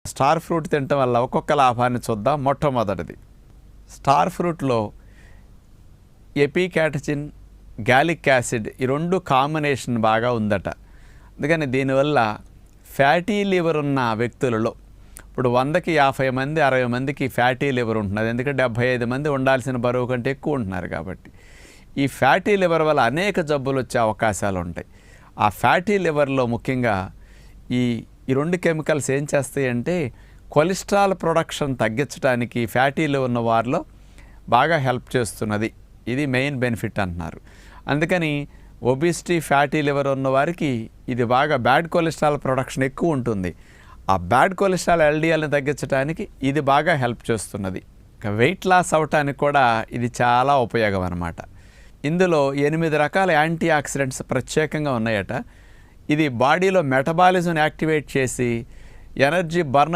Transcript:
Star fruit తినటం వల్ల ఒక్కొక్క లాభాన్ని చూద్దాం. మొట్టమొదటిది, స్టార్ ఫ్రూట్లో ఎపికాటచిన్, గ్యాలిక్ యాసిడ్ ఈ రెండు కాంబినేషన్ బాగా ఉందట. అందుకని దీనివల్ల ఫ్యాటీ లివర్ ఉన్న వ్యక్తులలో ఇప్పుడు 100కి 50 మంది 60 మందికి ఫ్యాటీ లివర్ ఉంటున్నది. ఎందుకంటే 75 మంది ఉండాల్సిన బరువు కంటే ఎక్కువ ఉంటున్నారు కాబట్టి. ఈ ఫ్యాటీ లివర్ వల్ల అనేక జబ్బులు వచ్చే అవకాశాలు ఉంటాయి. ఆ ఫ్యాటీ లివర్లో ముఖ్యంగా ఈ రెండు కెమికల్స్ ఏం చేస్తాయంటే కొలెస్ట్రాల్ ప్రొడక్షన్ తగ్గించడానికి ఫ్యాటీ లివర్ ఉన్న వారిలో బాగా హెల్ప్ చేస్తున్నది. ఇది మెయిన్ బెనిఫిట్ అంటున్నారు. అందుకని ఒబిసిటీ, ఫ్యాటీ లివర్ ఉన్న వారికి ఇది బాగా బ్యాడ్ కొలెస్ట్రాల్ ప్రొడక్షన్ ఎక్కువ ఉంటుంది. ఆ బ్యాడ్ కొలెస్ట్రాల్ ఎల్డిఎల్ని తగ్గించడానికి ఇది బాగా హెల్ప్ చేస్తున్నది. ఇక వెయిట్ లాస్ అవటానికి కూడా ఇది చాలా ఉపయోగం అన్నమాట. ఇందులో 8 రకాల యాంటీ ఆక్సిడెంట్స్ ప్రత్యేకంగా ఉన్నాయట. ఇది బాడీలో మెటబాలిజం యాక్టివేట్ చేసి ఎనర్జీ బర్న్